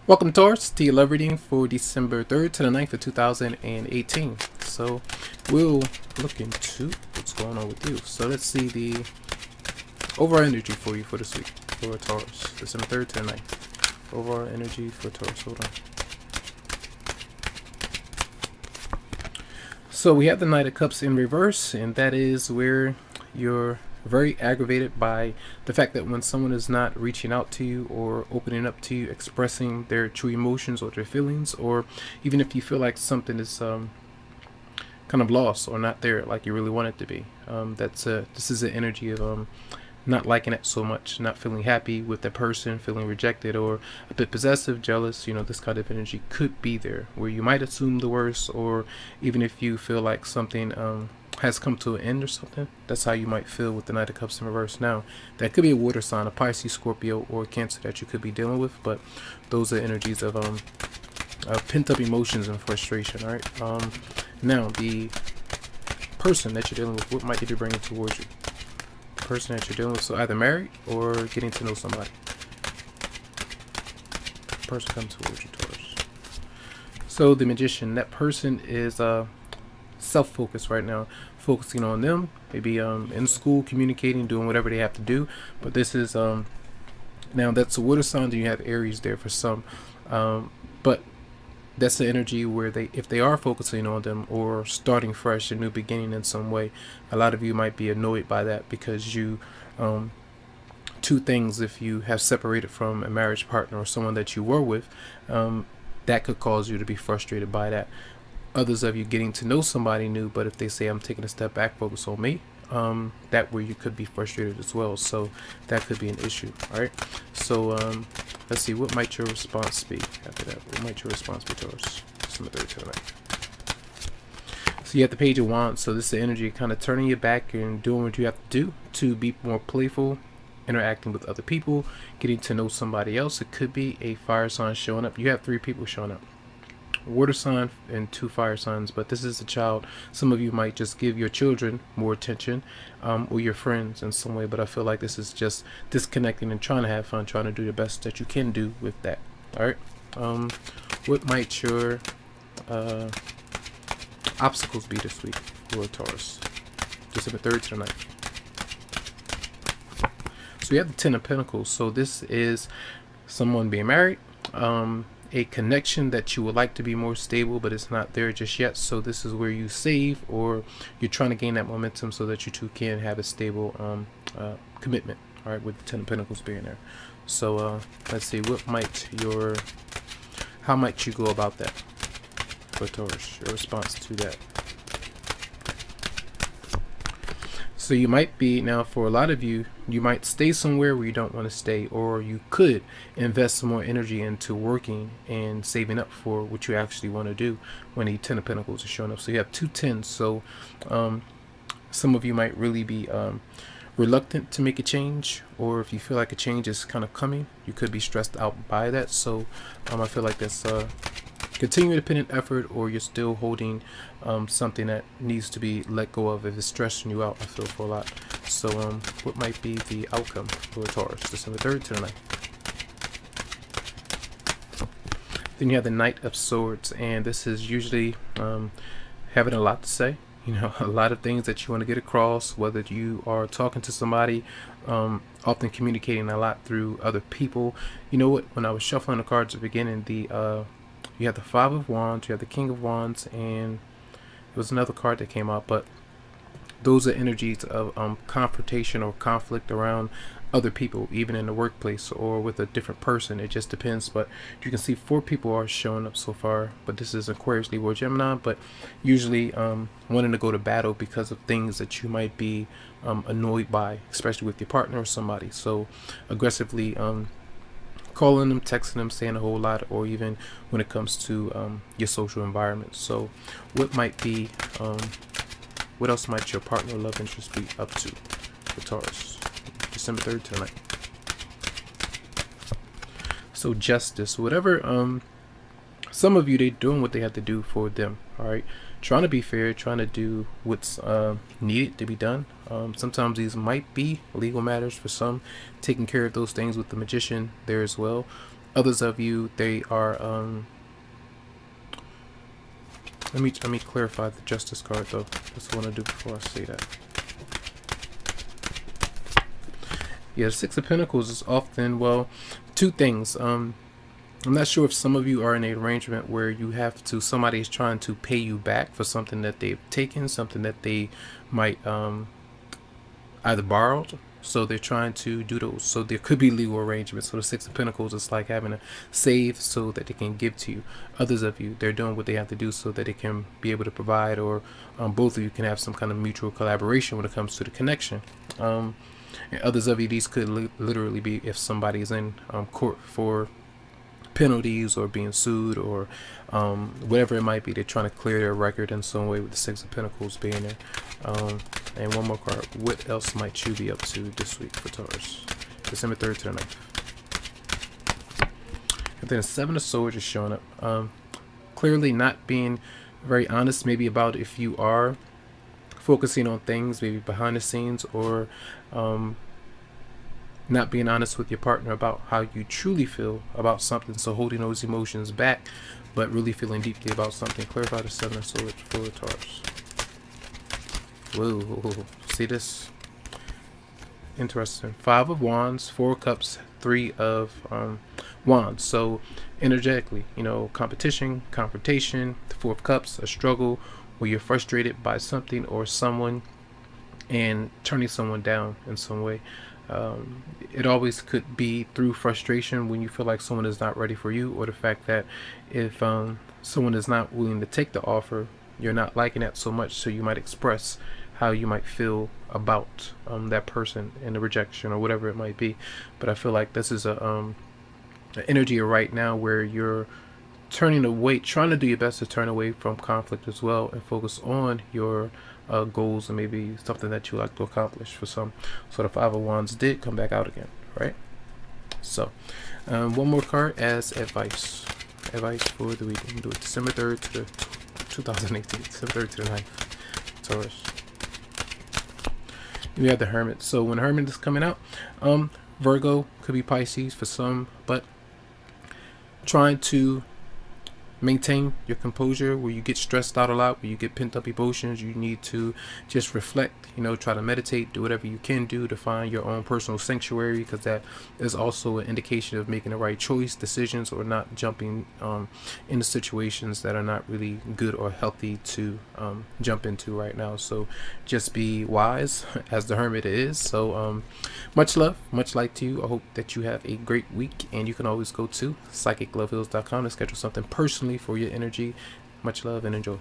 Welcome, Taurus, to your love reading for December 3rd to the 9th of 2018. So we'll look into what's going on with you. So let's see the overall energy for you for this week for Taurus, December 3rd to the 9th. Overall energy for Taurus. Hold on. So we have the Knight of Cups in reverse, and that is where you're very aggravated by the fact that when someone is not reaching out to you or opening up to you, expressing their true emotions or their feelings, or even if you feel like something is kind of lost or not there like you really want it to be. This is an energy of not liking it so much, not feeling happy with the person, feeling rejected or a bit possessive, jealous. You know, this kind of energy could be there where you might assume the worst, or even if you feel like something has come to an end or something, that's how you might feel with the Knight of Cups in reverse. Now, that could be a water sign, a Pisces, Scorpio, or Cancer that you could be dealing with, but those are energies of pent-up emotions and frustration. All right. Now, the person that you're dealing with, what might they be bringing towards you? The person that you're dealing with, so either married or getting to know somebody. The person comes towards you, Taurus. So the Magician, that person is self-focused right now, focusing on them, maybe in school, communicating, doing whatever they have to do. But this is now that's a water sign, and you have Aries there for some, but that's the energy where if they are focusing on them or starting fresh, a new beginning in some way, a lot of you might be annoyed by that because you two things, if you have separated from a marriage partner or someone that you were with, that could cause you to be frustrated by that. Others of you getting to know somebody new, but if they say I'm taking a step back, focus on me, that where you could be frustrated as well. So that could be an issue. All right, so let's see, what might your response be after that? What might your response be, Taurus? December 3rd to the 9th. So you have the Page of Wands, so this is the energy kind of turning your back and doing what you have to do to be more playful, interacting with other people, getting to know somebody else. It could be a fire sign showing up. You have 3 people showing up, water sign and 2 fire signs, but this is a child. Some of you might just give your children more attention, or your friends in some way, but I feel like this is just disconnecting and trying to have fun, trying to do the best that you can do with that. All right, what might your obstacles be this week for Taurus, December 3rd to the 9th? So you have the 10 of Pentacles, so this is someone being married, a connection that you would like to be more stable, but it's not there just yet. So this is where you save, or you're trying to gain that momentum so that you two can have a stable commitment. All right, with the 10 of Pentacles being there. So let's see, how might you go about that for Taurus, your response to that? So you might be, now for a lot of you, you might stay somewhere where you don't want to stay, or you could invest some more energy into working and saving up for what you actually want to do when the 10 of Pentacles is showing up. So you have 2 10s, so some of you might really be reluctant to make a change, or if you feel like a change is kind of coming, you could be stressed out by that. So I feel like that's continuing independent effort, or you're still holding something that needs to be let go of if it's stressing you out, I feel, for a lot. So what might be the outcome for Taurus, December 3rd to the 9th? Then you have the Knight of Swords, and this is usually having a lot to say, you know, a lot of things that you want to get across, whether you are talking to somebody, often communicating a lot through other people. You know what, when I was shuffling the cards at the beginning, you have the 5 of Wands, you have the King of Wands, and there was another card that came out, but those are energies of confrontation or conflict around other people, even in the workplace or with a different person. It just depends, but you can see 4 people are showing up so far, but this is Aquarius, Libra, Gemini, but usually wanting to go to battle because of things that you might be annoyed by, especially with your partner or somebody. So aggressively calling them, texting them, saying a whole lot, or even when it comes to your social environment. So what else might your partner or love interest be up to for Taurus, December 3rd to the 9th? So Justice, whatever, some of you, they're doing what they have to do for them. All right, trying to be fair, trying to do what's needed to be done. Sometimes these might be legal matters for some, taking care of those things with the Magician there as well. Others of you, they are let me clarify the Justice card though. That's what I want to do before I say that. Yeah, the Six of Pentacles is often, well, two things. I'm not sure if some of you are in an arrangement where you have to, somebody is trying to pay you back for something that they've taken, something that they might either borrowed. So they're trying to do those. So there could be legal arrangements. So the Six of Pentacles is like having to save so that they can give to you. Others of you, they're doing what they have to do so that they can be able to provide, or both of you can have some kind of mutual collaboration when it comes to the connection. And others of you, these could literally be if somebody is in court for penalties or being sued or whatever it might be. They're trying to clear their record in some way with the Six of Pentacles being there. And one more card. What else might you be up to this week for Taurus? December 3rd to the 9th. And then the Seven of Swords is showing up. Clearly not being very honest maybe about if you are focusing on things maybe behind the scenes, or not being honest with your partner about how you truly feel about something. So holding those emotions back, but really feeling deeply about something. Clarify the Seven of Swords for Taurus. Whoa, see this? Interesting. Five of Wands, Four of Cups, Three of Wands. So energetically, you know, competition, confrontation. The Four of Cups, a struggle where you're frustrated by something or someone and turning someone down in some way. It always could be through frustration when you feel like someone is not ready for you, or the fact that if someone is not willing to take the offer, you're not liking that so much, so you might express how you might feel about that person and the rejection or whatever it might be. But I feel like this is a energy right now where you're turning away, trying to do your best to turn away from conflict as well and focus on your goals and maybe something that you like to accomplish for some. So the Five of Wands did come back out again, right? So one more card as advice for the week. We can do it December 3rd to the 2018, December 3rd to the 9th, Taurus. We have the Hermit. So when Hermit is coming out, Virgo, could be Pisces for some, but trying to maintain your composure. Where you get stressed out a lot, where you get pent up emotions, you need to just reflect, you know, try to meditate, do whatever you can do to find your own personal sanctuary, because that is also an indication of making the right choice, decisions, or not jumping into situations that are not really good or healthy to jump into right now. So just be wise as the Hermit is. So much love, much light to you. I hope that you have a great week, and you can always go to psychicloveheals.com to schedule something personally for your energy. Much love and enjoy.